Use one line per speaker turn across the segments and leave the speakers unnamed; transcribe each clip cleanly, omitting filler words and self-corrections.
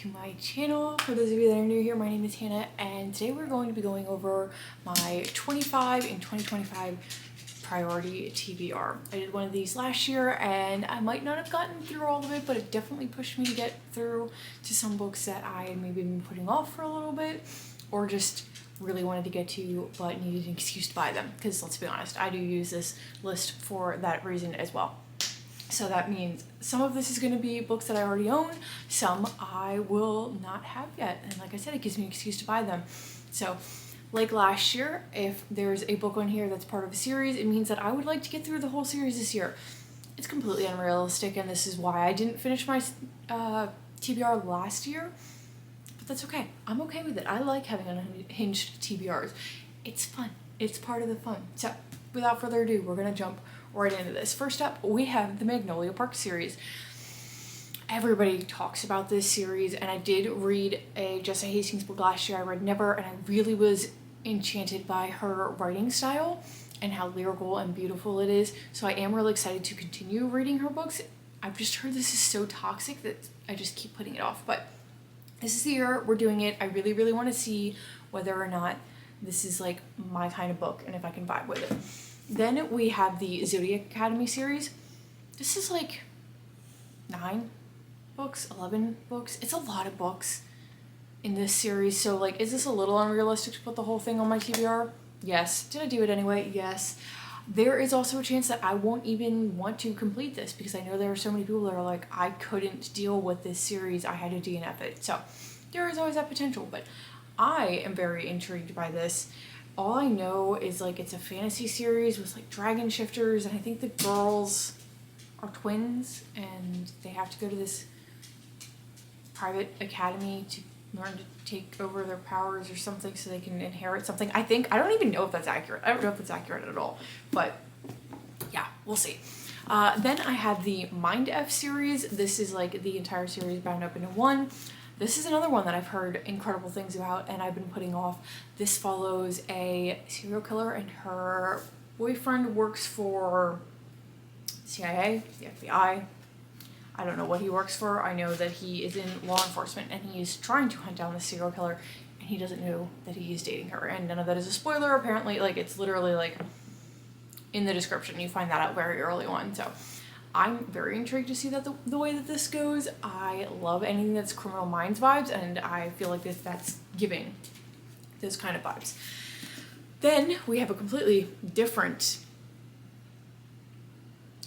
to my channel. For those of you that are new here, my name is Hannah, and today we're going to be going over my 25 in 2025 priority TBR. I did one of these last year and I might not have gotten through all of it, but it definitely pushed me to get through to some books that I had maybe been putting off for a little bit, or just really wanted to get to but needed an excuse to buy them, because let's be honest, I do use this list for that reason as well. So that means some of this is going to be books that I already own, some I will not have yet, and like I said, it gives me an excuse to buy them. So like last year, if there's a book on here that's part of a series, it means that I would like to get through the whole series this year. It's completely unrealistic, and this is why I didn't finish my TBR last year, but that's okay. I'm okay with it. I like having unhinged TBRs. It's fun. It's part of the fun. So without further ado, we're going to jump right into this. First up, we have the Magnolia Park series. Everybody talks about this series, and I did read a Jessa Hastings book last year. I read Never, and I really was enchanted by her writing style and how lyrical and beautiful it is. So I am really excited to continue reading her books. I've just heard this is so toxic that I just keep putting it off, but this is the year we're doing it. I really, really want to see whether or not this is like my kind of book and if I can vibe with it. Then we have the Zodiac Academy series. This is like 9 books, 11 books. It's a lot of books in this series. So like, is this a little unrealistic to put the whole thing on my TBR? Yes. Did I do it anyway? Yes. There is also a chance that I won't even want to complete this, because I know there are so many people that are like, I couldn't deal with this series. I had to DNF it. So there is always that potential, but I am very intrigued by this. All I know is like it's a fantasy series with like dragon shifters, and I think the girls are twins and they have to go to this private academy to learn to take over their powers or something so they can inherit something. I don't even know if that's accurate. I don't know if that's accurate at all, but yeah, we'll see. Then I have the Mind F series. This is like the entire series bound up into one. This is another one that I've heard incredible things about and I've been putting off. This follows a serial killer, and her boyfriend works for CIA, the FBI. I don't know what he works for. I know that he is in law enforcement and he's trying to hunt down the serial killer, and he doesn't know that he's dating her. And none of that is a spoiler, apparently. Like, it's literally like in the description. You find that out very early on. So I'm very intrigued to see that the way that this goes. I love anything that's Criminal Minds vibes, and I feel like that's giving those kind of vibes. Then we have a completely different,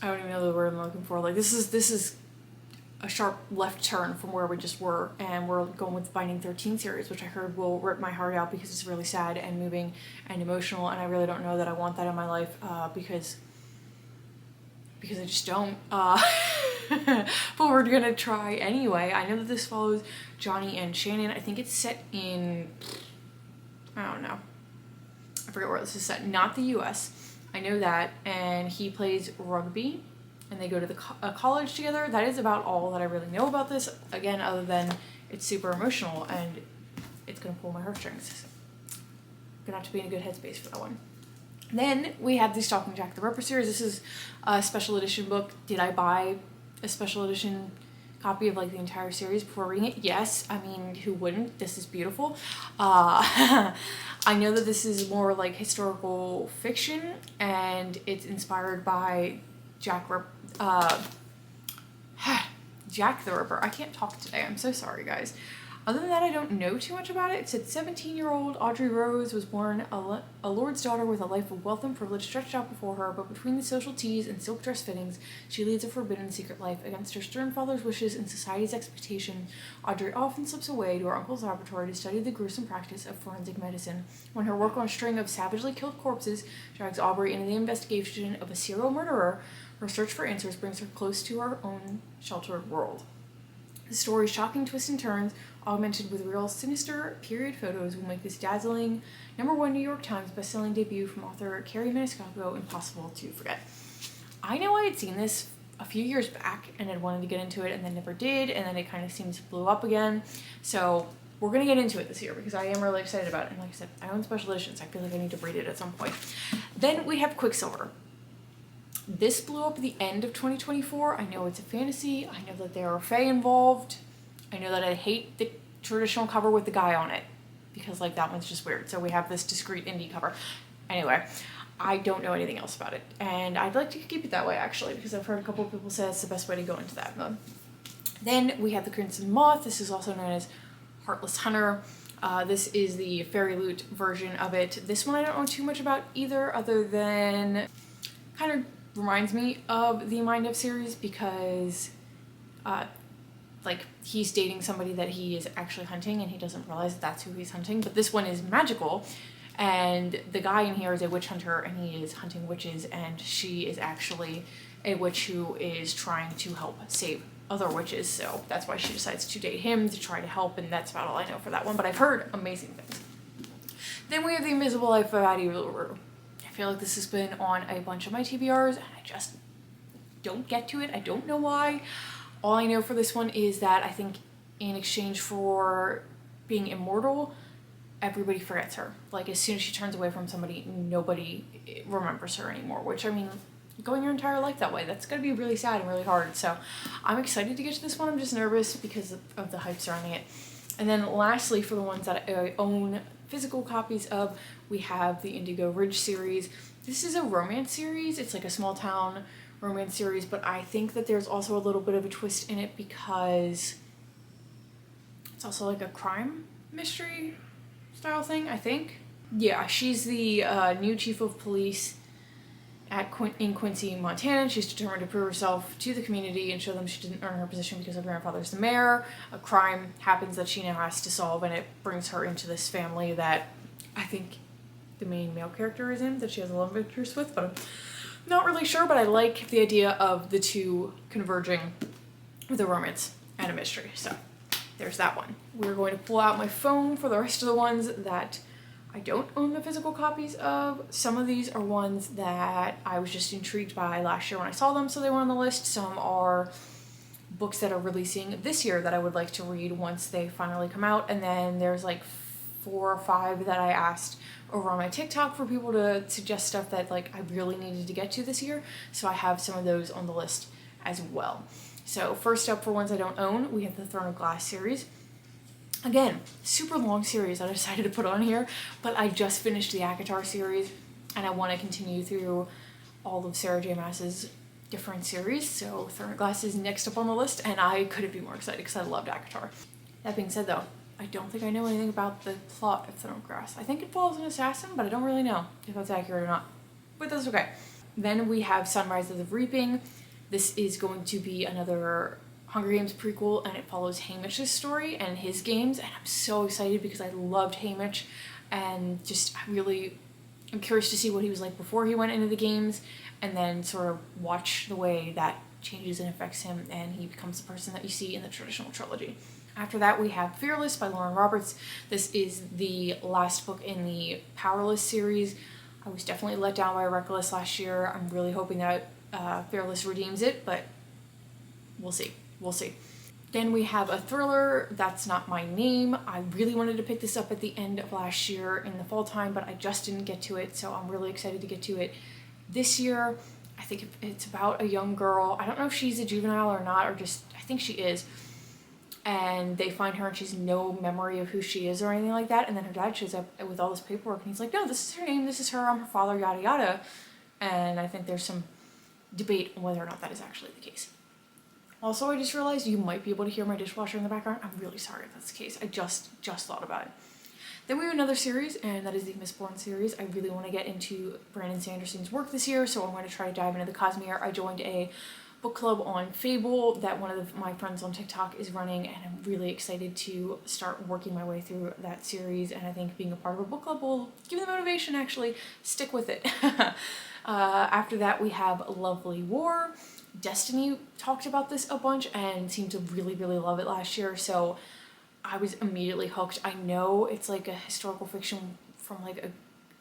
I don't even know the word I'm looking for. Like, this is a sharp left turn from where we just were, and we're going with the Binding 13 series, which I heard will rip my heart out because it's really sad and moving and emotional, and I really don't know that I want that in my life, because I just don't. But we're gonna try anyway. I know that this follows Johnny and Shannon. I think it's set in, I don't know, I forget where this is set. Not the US. I know that. And he plays rugby, and they go to the college together. That is about all that I really know about this. Again, other than it's super emotional and it's gonna pull my heartstrings. So gonna have to be in a good headspace for that one. Then we have the Stalking Jack the Ripper series. This is a special edition book. Did I buy a special edition copy of like the entire series before reading it? Yes. I mean, who wouldn't? This is beautiful. I know that this is more like historical fiction, and it's inspired by Jack the Ripper. I can't talk today. I'm so sorry, guys. Other than that, I don't know too much about it. It said 17-year-old Audrey Rose was born a lord's daughter with a life of wealth and privilege stretched out before her, but between the social teas and silk dress fittings, she leads a forbidden secret life. Against her stern father's wishes and society's expectation, Audrey often slips away to her uncle's laboratory to study the gruesome practice of forensic medicine. When her work on a string of savagely killed corpses drags Aubrey into the investigation of a serial murderer, her search for answers brings her close to her own sheltered world. The story's shocking twists and turns, augmented with real sinister period photos, will make this dazzling #1 New York Times bestselling debut from author Carrie Maniscalco impossible to forget. I know I had seen this a few years back and had wanted to get into it and then never did, and then it kind of seems to blow up again. So we're going to get into it this year because I am really excited about it. And like I said, I own special editions. I feel like I need to read it at some point. Then we have Quicksilver. This blew up at the end of 2024. I know it's a fantasy. I know that there are fae involved. I know that I hate the traditional cover with the guy on it because like that one's just weird. So we have this discreet indie cover. Anyway, I don't know anything else about it, and I'd like to keep it that way actually because I've heard a couple of people say it's the best way to go into that mode. Then we have the Crimson Moth. This is also known as Heartless Hunter. This is the Fairy Loot version of it. This one I don't know too much about either, other than kind of reminds me of the Mind F series because like he's dating somebody that he is actually hunting and he doesn't realize that that's who he's hunting. But this one is magical, and the guy in here is a witch hunter and he is hunting witches, and she is actually a witch who is trying to help save other witches, so that's why she decides to date him to try to help, and that's about all I know for that one, but I've heard amazing things. Then we have The Invisible Life of Addie LaRue. I feel like this has been on a bunch of my TBRs and I just don't get to it. I don't know why. All I know for this one is that I think in exchange for being immortal, everybody forgets her. Like as soon as she turns away from somebody, nobody remembers her anymore, which I mean, going your entire life that way, that's gonna be really sad and really hard. So I'm excited to get to this one. I'm just nervous because of the hype surrounding it. And then lastly, for the ones that I own physical copies of, we have the Indigo Ridge series. This is a romance series. It's like a small town romance series, but I think that there's also a little bit of a twist in it because it's also like a crime mystery style thing, I think. Yeah, she's the new chief of police in Quincy, Montana. She's determined to prove herself to the community and show them she didn't earn her position because her grandfather's the mayor. A crime happens that she now has to solve, and it brings her into this family that I think the main male character is in, that she has a love interest with, but I'm not really sure. But I like the idea of the two converging with a romance and a mystery. So there's that one. We're going to pull out my phone for the rest of the ones that I don't own the physical copies of. Some of these are ones that I was just intrigued by last year when I saw them, so they were on the list. Some are books that are releasing this year that I would like to read once they finally come out. And then there's like 4 or 5 that I asked over on my TikTok for people to suggest stuff that like I really needed to get to this year. So I have some of those on the list as well. So first up, for ones I don't own, we have the Throne of Glass series. Again, super long series that I decided to put on here, but I just finished the ACOTAR series and I want to continue through all of Sarah J. Maas's different series, so Throne of Glass is next up on the list, and I couldn't be more excited because I loved ACOTAR. That being said though, I don't think I know anything about the plot of Throne of Glass. I think it follows an assassin, but I don't really know if that's accurate or not, but that's okay. Then we have Sunrise of the Reaping. This is going to be another Hunger Games prequel, and it follows Haymitch's story and his games, and I'm so excited because I loved Haymitch, and just I'm curious to see what he was like before he went into the games, and then sort of watch the way that changes and affects him and he becomes the person that you see in the traditional trilogy. After that, we have Fearless by Lauren Roberts. This is the last book in the Powerless series. I was definitely let down by Reckless last year. I'm really hoping that Fearless redeems it, but we'll see. We'll see. Then we have a thriller, That's Not My Name. I really wanted to pick this up at the end of last year in the fall time, but I just didn't get to it, so I'm really excited to get to it this year. I think it's about a young girl. I don't know if she's a juvenile or not, or just, I think she is. And they find her and she's no memory of who she is or anything like that, and then her dad shows up with all this paperwork and he's like, no, this is her name, this is her, I'm her father, yada yada. And I think there's some debate on whether or not that is actually the case. Also, I just realized you might be able to hear my dishwasher in the background. I'm really sorry if that's the case. I just thought about it. Then we have another series, and that is the Mistborn series. I really want to get into Brandon Sanderson's work this year, so I'm going to try to dive into the Cosmere. I joined a book club on Fable that one of my friends on TikTok is running, and I'm really excited to start working my way through that series, and I think being a part of a book club will give me the motivation to actually stick with it. After that, we have Lovely War. Destiny talked about this a bunch and seemed to really, really love it last year, so I was immediately hooked. I know it's like a historical fiction from I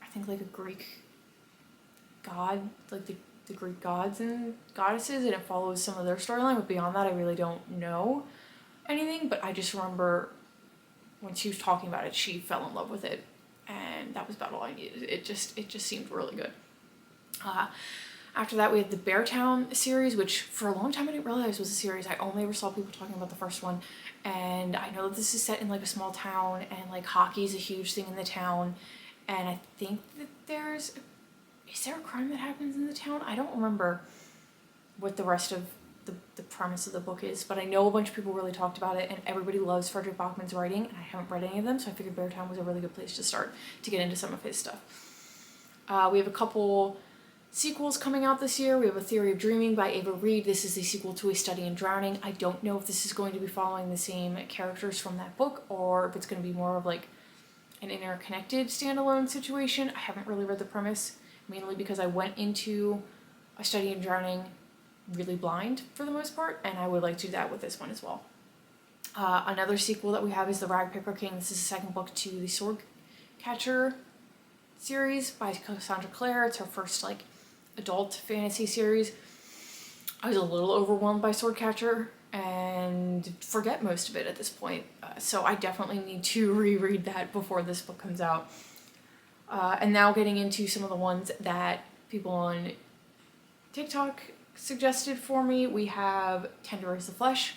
think a Greek god, like the Greek gods and goddesses, and it follows some of their storyline, but beyond that I really don't know anything. But I just remember when she was talking about it, she fell in love with it, and that was about all I needed. It just seemed really good. After that, we have the Beartown series, which for a long time I didn't realize was a series. I only ever saw people talking about the first one. And I know that this is set in like a small town, and like hockey is a huge thing in the town. And I think that is there a crime that happens in the town? I don't remember what the rest of the premise of the book is, but I know a bunch of people really talked about it, and everybody loves Frederick Bachman's writing, and I haven't read any of them, so I figured Beartown was a really good place to start to get into some of his stuff. We have a couple sequels coming out this year. We have A Theory of Dreaming by Ava Reed. This is a sequel to A Study in Drowning. I don't know if this is going to be following the same characters from that book, or if it's going to be more of like an interconnected standalone situation. I haven't really read the premise, mainly because I went into A Study in Drowning really blind for the most part, and I would like to do that with this one as well. Another sequel that we have is The Rag Paper King. This is the second book to the Swordcatcher series by Cassandra Clare. It's her first like adult fantasy series. I was a little overwhelmed by Swordcatcher and forget most of it at this point, so I definitely need to reread that before this book comes out. And now getting into some of the ones that people on TikTok suggested for me, we have Tender as the Flesh.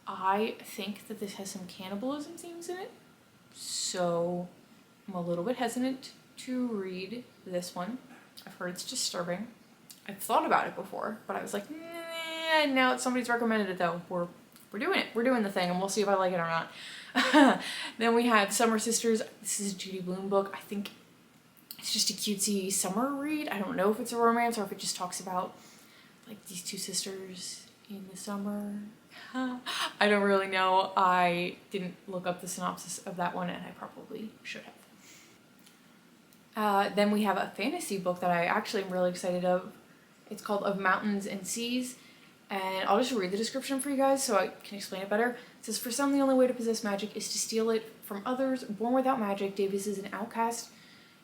I think that this has some cannibalism themes in it, so I'm a little bit hesitant to read this one. I've heard it's disturbing. I've thought about it before, but I was like, nah, now that somebody's recommended it though, we're doing it. We're doing the thing, and we'll see if I like it or not. Then we have Summer Sisters. This is a Judy Blume book. I think it's just a cutesy summer read. I don't know if it's a romance or if it just talks about like these two sisters in the summer. I don't really know. I didn't look up the synopsis of that one, and I probably should have. Then we have a fantasy book that I actually am really excited of. It's called Of Mountains and Seas, and I'll just read the description for you guys so I can explain it better. It says, for some, the only way to possess magic is to steal it from others. Born without magic, Davis is an outcast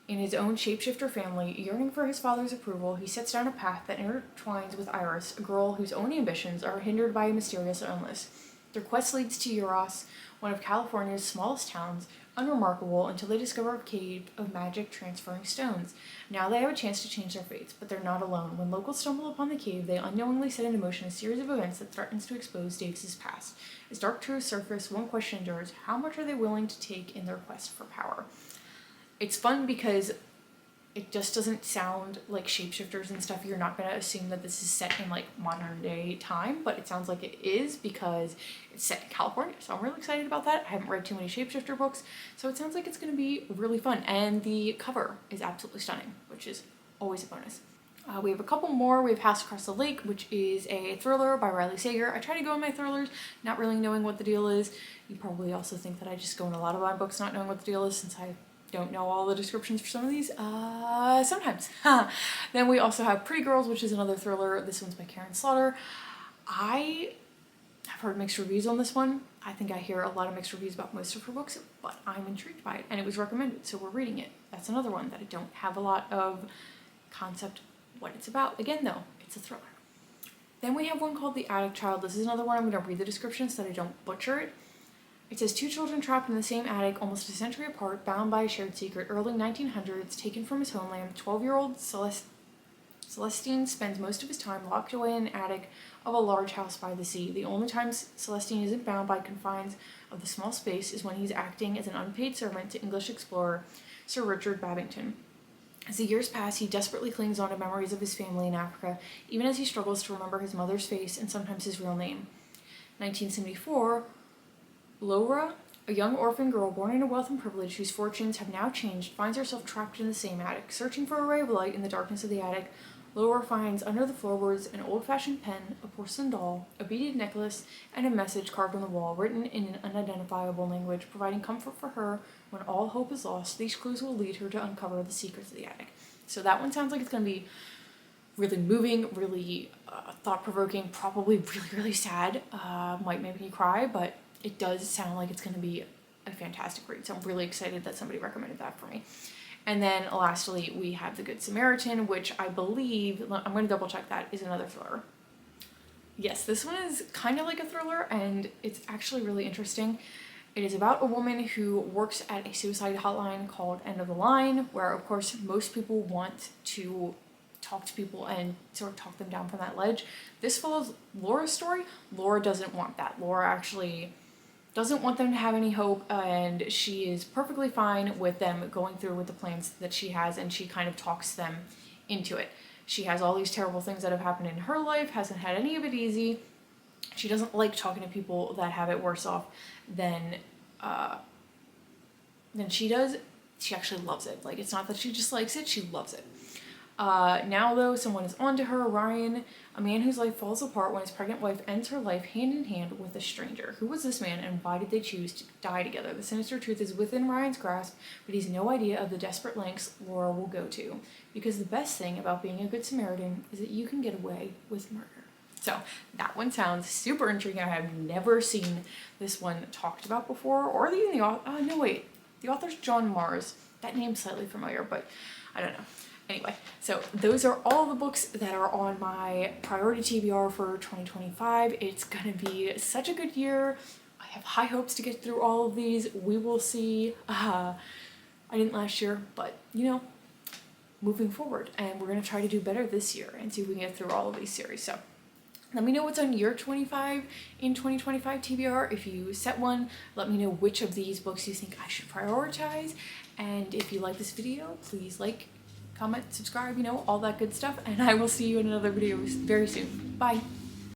in his own shapeshifter family. Yearning for his father's approval, he sets down a path that intertwines with Iris, a girl whose own ambitions are hindered by a mysterious illness. Their quest leads to Euros, one of California's smallest towns, unremarkable until they discover a cave of magic transferring stones. Now they have a chance to change their fates, but they're not alone. When locals stumble upon the cave, they unknowingly set into motion a series of events that threatens to expose Davis's past. As dark truths surface, one question endures: how much are they willing to take in their quest for power? It's fun because it just doesn't sound like shapeshifters and stuff. You're not going to assume that this is set in like modern day time, but it sounds like it is because it's set in California. So I'm really excited about that. I haven't read too many shapeshifter books, so it sounds like it's going to be really fun. And the cover is absolutely stunning, which is always a bonus. We have a couple more. We have House Across the Lake, which is a thriller by Riley Sager. I try to go in my thrillers not really knowing what the deal is. You probably also think that I just go in a lot of my books not knowing what the deal is, since I don't know all the descriptions for some of these, sometimes. Then we also have Pretty Girls, which is another thriller. This one's by Karen Slaughter. I have heard mixed reviews on this one. I think I hear a lot of mixed reviews about most of her books, but I'm intrigued by it, and it was recommended, so we're reading it. That's another one that I don't have a lot of concept what it's about. Again though, it's a thriller. Then we have one called The Attic Child. This is another one. I'm going to read the description so that I don't butcher it. It says, two children trapped in the same attic almost a century apart, bound by a shared secret. Early 1900s, taken from his homeland, 12-year-old Celestine spends most of his time locked away in an attic of a large house by the sea. The only time Celestine isn't bound by confines of the small space is when he's acting as an unpaid servant to English explorer Sir Richard Babington. As the years pass, he desperately clings on to memories of his family in Africa, even as he struggles to remember his mother's face and sometimes his real name. 1974, Laura, a young orphan girl born into wealth and privilege whose fortunes have now changed, finds herself trapped in the same attic. Searching for a ray of light in the darkness of the attic, Laura finds under the floorboards an old-fashioned pen, a porcelain doll, a beaded necklace, and a message carved on the wall, written in an unidentifiable language, providing comfort for her when all hope is lost. These clues will lead her to uncover the secrets of the attic. So that one sounds like it's going to be really moving, really thought-provoking, probably really, really sad. Might make me cry, but it does sound like it's going to be a fantastic read, so I'm really excited that somebody recommended that for me. And then lastly, we have The Good Samaritan, which I believe, I'm going to double check that, is another thriller. Yes, this one is kind of like a thriller, and it's actually really interesting. It is about a woman who works at a suicide hotline called End of the Line, where of course most people want to talk to people and sort of talk them down from that ledge. This follows Laura's story. Laura doesn't want that. Laura actually doesn't want them to have any hope, and she is perfectly fine with them going through with the plans that she has, and she kind of talks them into it. She has all these terrible things that have happened in her life, hasn't had any of it easy. She doesn't like talking to people that have it worse off than she does. She actually loves it. Like, it's not that she just likes it, she loves it. Now though, someone is onto her. Ryan, a man whose life falls apart when his pregnant wife ends her life hand in hand with a stranger. Who was this man, and why did they choose to die together? The sinister truth is within Ryan's grasp, but he's no idea of the desperate lengths Laura will go to. Because the best thing about being a good Samaritan is that you can get away with murder. So that one sounds super intriguing. I have never seen this one talked about before, or even the author. No, wait. The author's John Mars. That name's slightly familiar, but I don't know. Anyway, so those are all the books that are on my priority TBR for 2025. It's gonna be such a good year. I have high hopes to get through all of these. We will see. I didn't last year, but you know, moving forward, and we're gonna try to do better this year and see if we can get through all of these series. So let me know what's on your 25 in 2025 TBR. If you set one, let me know which of these books you think I should prioritize. And if you like this video, please like, comment, subscribe, you know, all that good stuff. And I will see you in another video very soon. Bye.